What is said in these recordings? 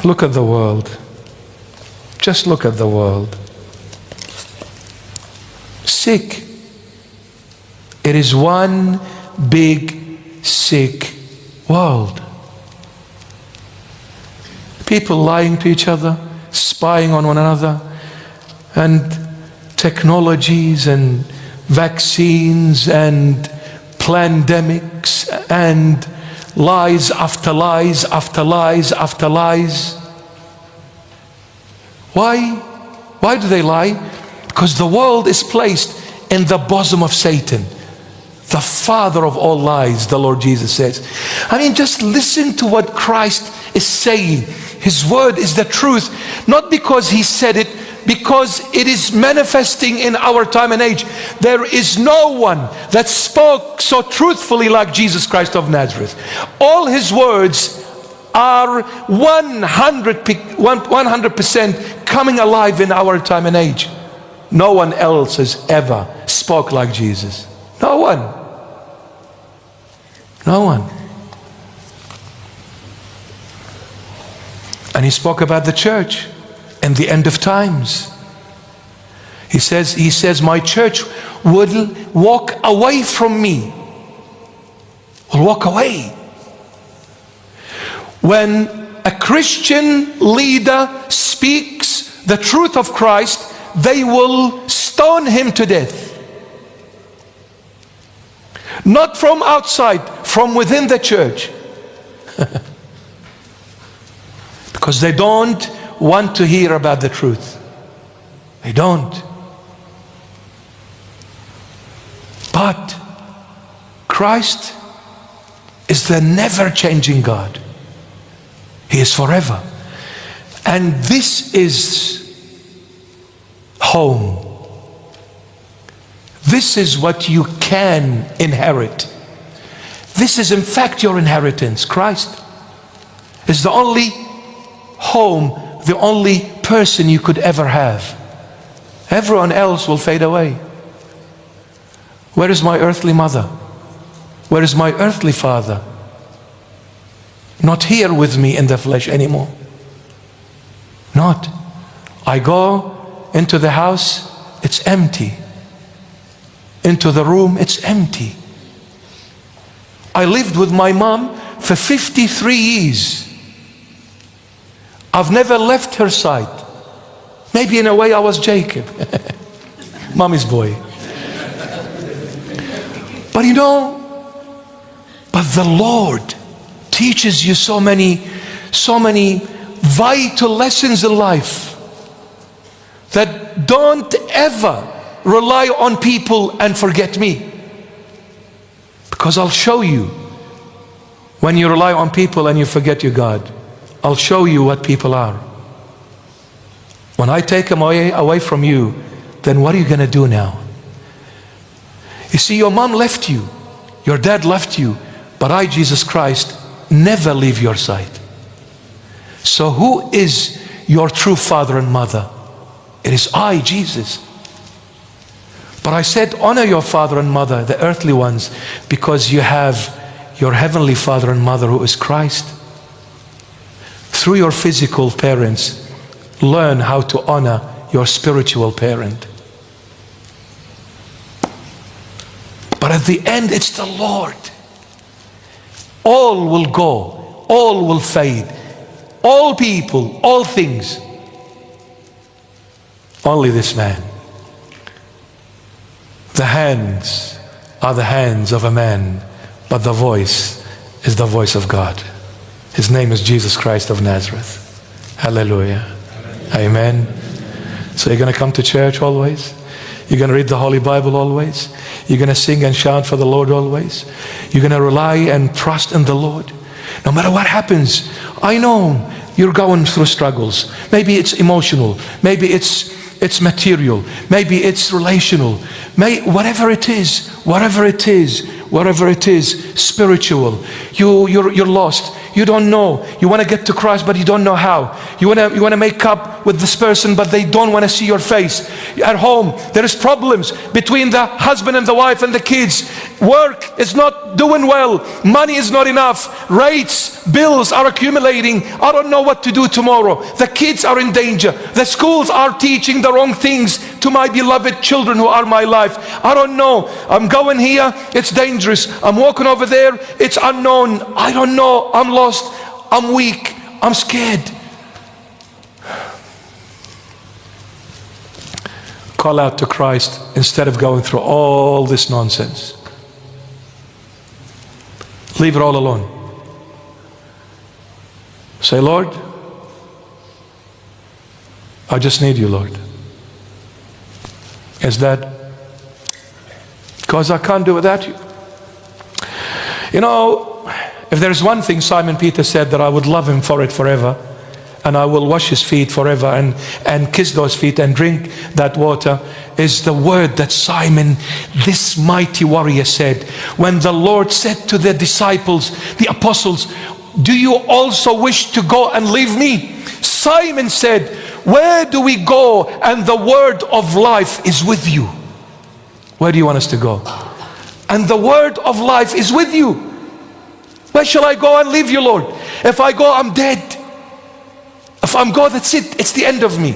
Look at the world. Just look at the world. Sick. It is one big sick world. People lying to each other, spying on one another, and technologies and vaccines and pandemics and lies after lies after lies after lies. Why? Why do they lie? Because the world is placed in the bosom of Satan, the father of all lies, the Lord Jesus says. I mean, just listen to what Christ is saying. His word is the truth, not because he said it, because it is manifesting in our time and age. There is no one that spoke so truthfully like Jesus Christ of Nazareth. All his words are 100% coming alive in our time and age. No one else has ever spoke like Jesus. No one. No one. And he spoke about the church and the end of times. He says, my church will walk away from me. Will walk away. When a Christian leader speaks the truth of Christ, they will stone him to death. Not from outside, from within the church. Because they don't want to hear about the truth. They don't. But Christ is the never-changing God. He is forever. And this is home. This is what you can inherit. This is in fact your inheritance. Christ is the only home, the only person you could ever have. Everyone else will fade away. Where is my earthly mother? Where is my earthly father? Not here with me in the flesh anymore. Not. I go into the house, it's empty. Into the room, it's empty. I lived with my mom for 53 years. I've never left her side. Maybe in a way I was Jacob, mommy's boy. But you know, but the Lord teaches you so many vital lessons in life that don't ever rely on people and forget me. Because I'll show you when you rely on people and you forget your God. I'll show you what people are. When I take them away from you, then what are you going to do now? You see, your mom left you, your dad left you, but I, Jesus Christ, never leave your side. So who is your true father and mother? It is I, Jesus. But I said, honor your father and mother, the earthly ones, because you have your heavenly father and mother who is Christ. Through your physical parents, learn how to honor your spiritual parent. But at the end, it's the Lord. All will go, all will fade, all people, all things. Only this man. The hands are the hands of a man, but the voice is the voice of God. His name is Jesus Christ of Nazareth. Hallelujah. Amen. So you're going to come to church always? You're going to read the Holy Bible always? You're going to sing and shout for the Lord always? You're going to rely and trust in the Lord? No matter what happens, I know you're going through struggles. Maybe it's emotional. Maybe it's material. Maybe it's relational. Whatever it is, spiritual. You're lost. you don't know. You want to get to Christ, but you don't know how. You want to make up with this person, but they don't want to see your face. At home, there is problems between the husband and the wife and the kids. Work is not doing well. Money is not enough. Rates, bills are accumulating. I don't know what to do tomorrow. The kids are in danger. The schools are teaching the wrong things to my beloved children who are my life. I don't know. I'm going here, it's dangerous. I'm walking over there, it's unknown. I don't know. I'm lost. I'm weak. I'm scared. Call out to Christ instead of going through all this nonsense. Leave it all alone. Say, Lord, I just need you, Lord. Is that because I can't do without you? You know, if there's one thing Simon Peter said that I would love him for it forever, and I will wash his feet forever and kiss those feet and drink that water, is the word that Simon, this mighty warrior, said when the Lord said to the disciples, the apostles, do you also wish to go and leave me? Simon said, where do we go? And the word of life is with you. Where do you want us to go? And the word of life is with you. Where shall I go and leave you, Lord? If I go, I'm dead. If I'm God, that's it. It's the end of me.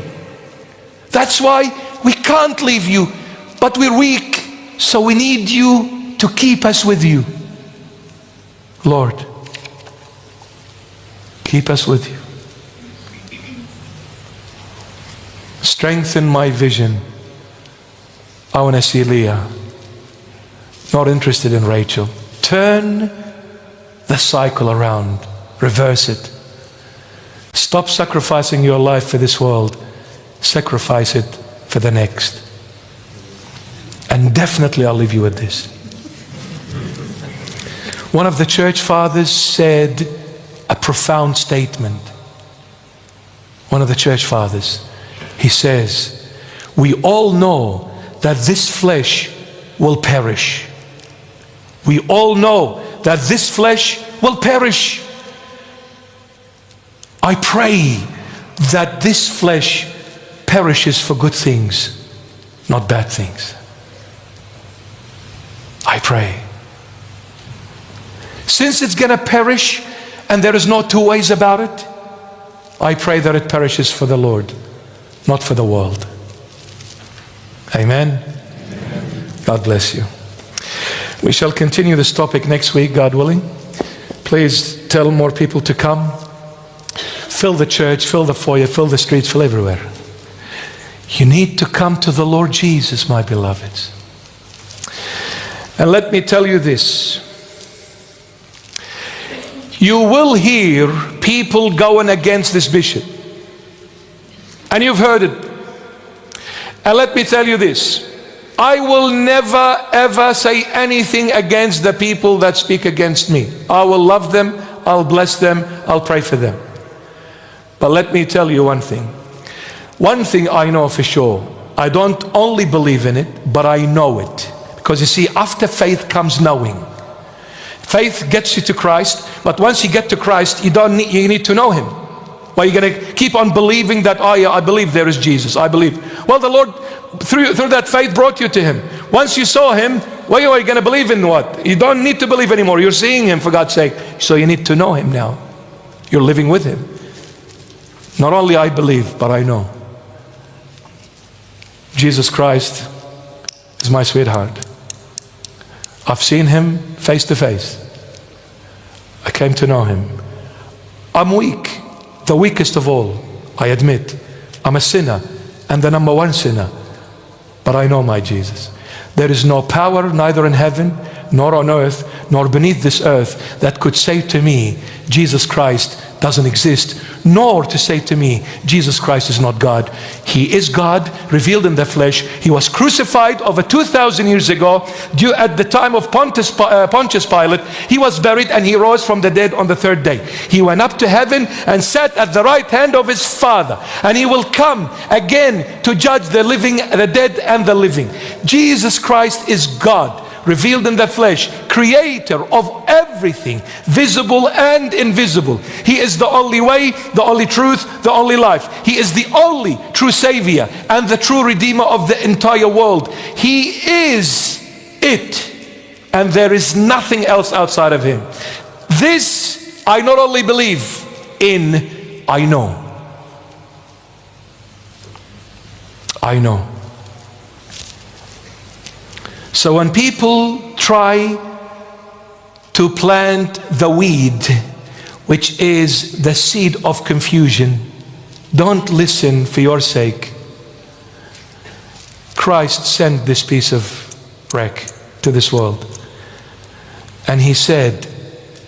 That's why we can't leave you, but we're weak. So we need you to keep us with you. Lord, keep us with you. Strengthen my vision. I want to see Leah. Not interested in Rachel. Turn the cycle around. Reverse it. Stop sacrificing your life for this world. Sacrifice it for the next. And definitely I'll leave you with this. One of the church fathers said a profound statement. One of the church fathers. He says, we all know that this flesh will perish. We all know that this flesh will perish. I pray that this flesh perishes for good things, not bad things. I pray. Since it's going to perish and there is no two ways about it, I pray that it perishes for the Lord, not for the world. Amen? Amen. God bless you. We shall continue this topic next week, God willing. Please tell more people to come. Fill the church, fill the foyer, fill the streets, fill everywhere. You need to come to the Lord Jesus, my beloveds. And let me tell you this. You will hear people going against this bishop. And you've heard it. And let me tell you this. I will never ever say anything against the people that speak against me. I will love them, I'll bless them, I'll pray for them. But let me tell you one thing. One thing I know for sure. I don't only believe in it, but I know it. Because you see, after faith comes knowing. Faith gets you to Christ, but once you get to Christ, you need to know Him. Well, you're going to keep on believing that, oh yeah, I believe there is Jesus. I believe. Well, the Lord, through that faith, brought you to Him. Once you saw Him, well, you are going to believe in what? You don't need to believe anymore. You're seeing Him, for God's sake. So you need to know Him now. You're living with Him. Not only I believe, but I know. Jesus Christ is my sweetheart. I've seen Him face to face. I came to know Him. I'm weak, the weakest of all, I admit. I'm a sinner, and the number one sinner. But I know my Jesus. There is no power, neither in heaven, nor on earth, nor beneath this earth, that could say to me, Jesus Christ doesn't exist, nor to say to me, Jesus Christ is not God. He is God, revealed in the flesh. He was crucified over 2,000 years ago, at the time of Pontius Pilate. He was buried and He rose from the dead on the third day. He went up to heaven and sat at the right hand of His Father. And He will come again to judge the living, the dead and the living. Jesus Christ is God. revealed in the flesh, creator of everything, visible and invisible. He is the only way, the only truth, the only life. He is the only true Savior and the true Redeemer of the entire world. He is it, and there is nothing else outside of Him. This I not only believe in, I know. I know. So when people try to plant the weed, which is the seed of confusion, don't listen for your sake. Christ sent this piece of wreck to this world. And He said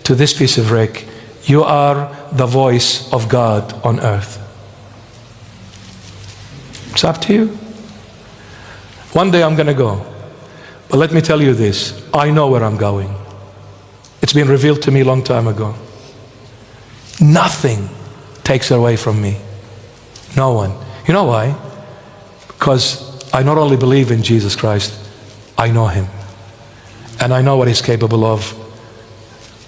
to this piece of wreck, you are the voice of God on earth. It's up to you. One day I'm going to go. But let me tell you this, I know where I'm going. It's been revealed to me a long time ago. Nothing takes it away from me. No one. You know why? Because I not only believe in Jesus Christ, I know Him. And I know what He's capable of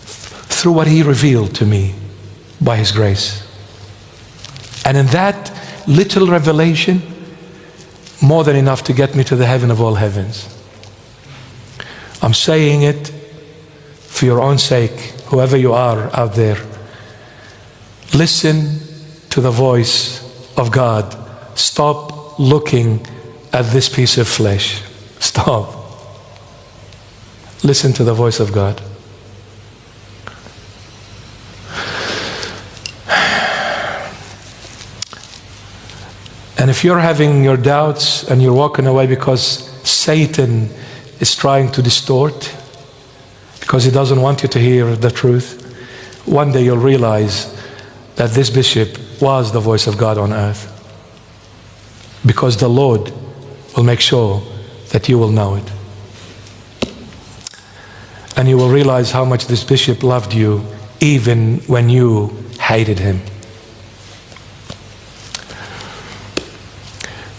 through what He revealed to me by His grace. And in that little revelation, more than enough to get me to the heaven of all heavens. I'm saying it for your own sake, whoever you are out there. Listen to the voice of God. Stop looking at this piece of flesh. Stop. Listen to the voice of God. And if you're having your doubts and you're walking away because Satan is trying to distort, because he doesn't want you to hear the truth, one day you'll realize that this bishop was the voice of God on earth. Because the Lord will make sure that you will know it. And you will realize how much this bishop loved you even when you hated him.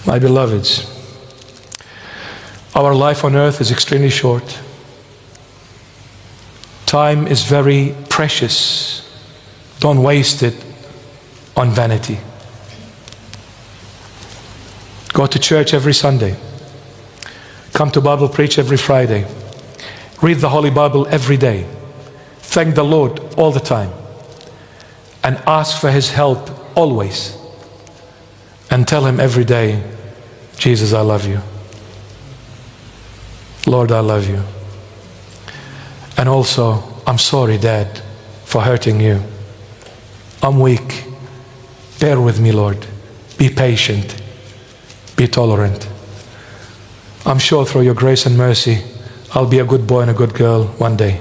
My beloveds, our life on earth is extremely short. Time is very precious. Don't waste it on vanity. Go to church every Sunday. Come to Bible preach every Friday. Read the Holy Bible every day. Thank the Lord all the time. And ask for His help always. And tell Him every day, Jesus, I love you. Lord, I love you. And also, I'm sorry, Dad, for hurting you. I'm weak. Bear with me, Lord. Be patient. Be tolerant. I'm sure through your grace and mercy, I'll be a good boy and a good girl one day.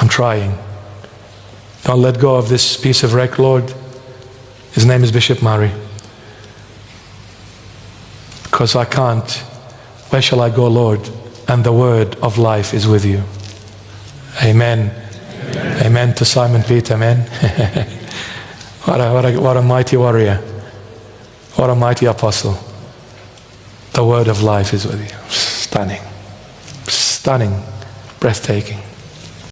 I'm trying. Don't let go of this piece of wreck, Lord. His name is Bishop Murray. Because I can't. Where shall I go, Lord? And the word of life is with you. Amen. Amen, Amen to Simon Peter, amen. What a mighty warrior. What a mighty apostle. The word of life is with you. Stunning. Stunning. Breathtaking.